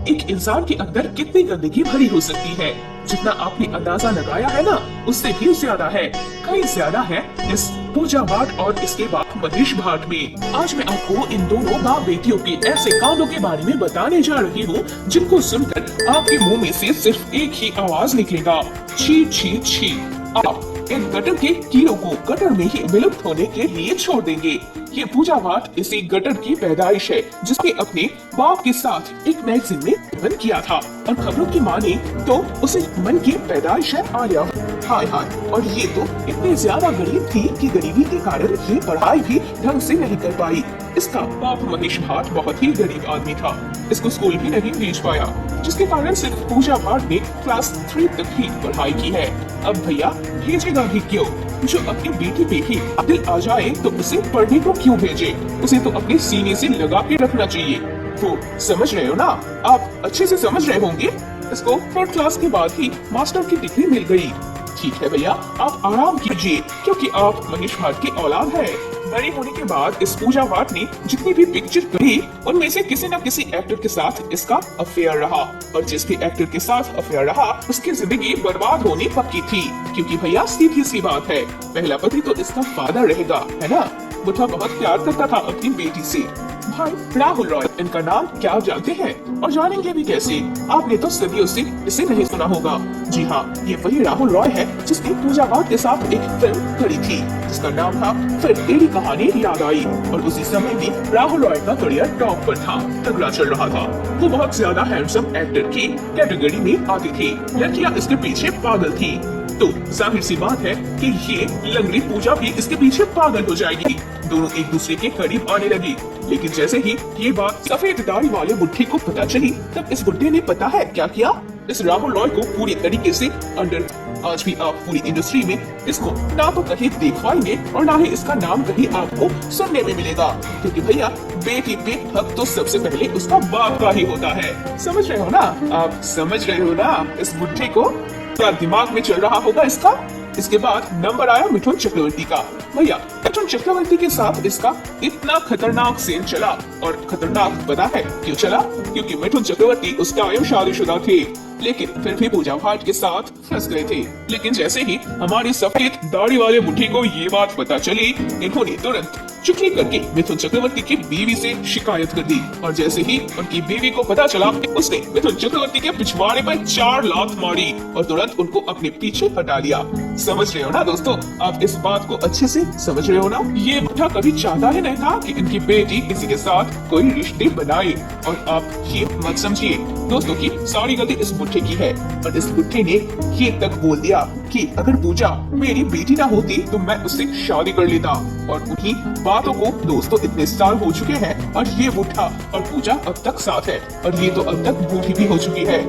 एक इंसान के अंदर कितनी गंदगी भरी हो सकती है। जितना आपने अंदाजा लगाया है ना, उससे भी ज्यादा है, कहीं ज्यादा है इस पूजा भाट और इसके बाप मनीष भाट में। आज मैं आपको इन दोनों बाप बेटियों के ऐसे कांडों के बारे में बताने जा रही हूँ जिनको सुनकर आपके मुंह में से सिर्फ एक ही आवाज निकलेगा, छी छी छी। आप इन गटर के कीड़ों को गटर में ही विलुप्त होने के लिए छोड़ देंगे। ये पूजा भाट इसी गटर की पैदाइश है जिसने अपने बाप के साथ एक मैगजीन में बंद किया था और खबरों की माने तो उसे मन की पैदाइश है आलिया। हाय हाय, और ये तो इतनी ज्यादा गरीब थी कि गरीबी के कारण ये पढ़ाई भी ढंग से नहीं कर पाई। इसका बाप मनीष भाट बहुत ही गरीब आदमी था, इसको स्कूल भी नहीं भेज पाया, जिसके कारण सिर्फ पूजा भाट ने क्लास 3 तक ही पढ़ाई की है। अब भैया भेजेगा भी क्यों? जो अपनी बेटी पे ही दिल आ जाए तो उसे पढ़ने को क्यों भेजे? उसे तो अपने सीने से लगा के रखना चाहिए। तो समझ रहे हो ना, आप अच्छे से समझ रहे होंगे। इसको 4th क्लास के बाद ही मास्टर की डिग्री मिल गई। ठीक है भैया, आप आराम कीजिए क्योंकि आप मनीष भाट की औलाद है। बड़े होने के बाद इस पूजा भाट ने जितनी भी पिक्चर करी उनमें से किसी न किसी एक्टर के साथ इसका अफेयर रहा, और जिस भी एक्टर के साथ अफेयर रहा उसकी जिंदगी बर्बाद होनी पक्की थी। क्योंकि भैया सीधी सी बात है, पहला पति तो इसका फादर रहेगा, है ना। बुढ़ा बहुत प्यार करता था अपनी बेटी से। भाई राहुल रॉय इनका नाम क्या आप जानते हैं? और जानेंगे भी कैसे? आपने तो सदियों से इसे नहीं सुना होगा। जी हाँ, ये वही राहुल रॉय है जिसने पूजा भाट के साथ एक फिल्म करी थी जिसका नाम था फिर तेरी कहानी याद आई। और उसी समय में राहुल रॉय का करियर टॉप पर था, तगड़ा चल रहा था। वो बहुत ज्यादा हैंडसम एक्टर की कैटेगरी में आती थी, लड़कियां इसके पीछे पागल थी। तो जाहिर सी बात है कि ये लंगड़ी पूजा भी इसके पीछे पागल हो जाएगी। दोनों एक दूसरे के करीब आने लगी। लेकिन जैसे ही ये बात सफेद दाढ़ी वाले बुढ़े को पता चली, तब इस बुढ़े ने पता है क्या किया? इस राहुल रॉय को पूरी तरीके से अंडर। आज भी आप पूरी इंडस्ट्री में इसको ना तो कहीं देख पाएंगे और ना ही इसका नाम कहीं आपको सुनने में मिलेगा। क्योंकि भैया बेटी पे हक तो सबसे पहले उसका बाप का ही होता है। समझ रहे हो ना आप? समझ रहे हो ना इस बुढ़े को क्या दिमाग में चल रहा होगा इसका? इसके बाद नंबर आया मिथुन चक्रवर्ती का। भैया मिथुन चक्रवर्ती के साथ इसका इतना खतरनाक सीन चला, और खतरनाक पता है क्यों चला? क्योंकि मिथुन चक्रवर्ती उस टाइम शादीशुदा थे, लेकिन फिर भी पूजा भाट के साथ फंस गए थे। लेकिन जैसे ही हमारे सफेद दाढ़ी वाले बुढ़े को ये बात पता चली, इन्होंने तुरंत चुटकी करके मिथुन चक्रवर्ती की बीवी से शिकायत कर दी। और जैसे ही उनकी बीवी को पता चला, उसने मिथुन चक्रवर्ती के पिछवाड़े पर 4 लात मारी और तुरंत उनको अपने पीछे हटा लिया। समझ रहे हो ना दोस्तों? आप इस बात को अच्छे से समझ रहे हो ना? ये बुढ़ा कभी चाहता ही नहीं था कि इनकी बेटी किसी के साथ कोई रिश्ते बनाए। और आप ये मत समझिए दोस्तों की सारी गलती इस बुढ़े की है। और इस बुढ़े ने ये तक बोल दिया कि अगर पूजा मेरी बेटी ना होती तो मैं उससे शादी कर लेता। और उन्हीं बातों को दोस्तों इतने साल हो चुके हैं और ये बुढ़ा और पूजा अब तक साथ है, और ये तो अब तक बूढ़ी भी हो चुकी है।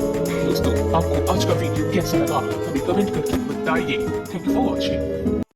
दोस्तों आपको आज का वीडियो कैसा लगा हमें कमेंट करके बताइए। Thank you for watching.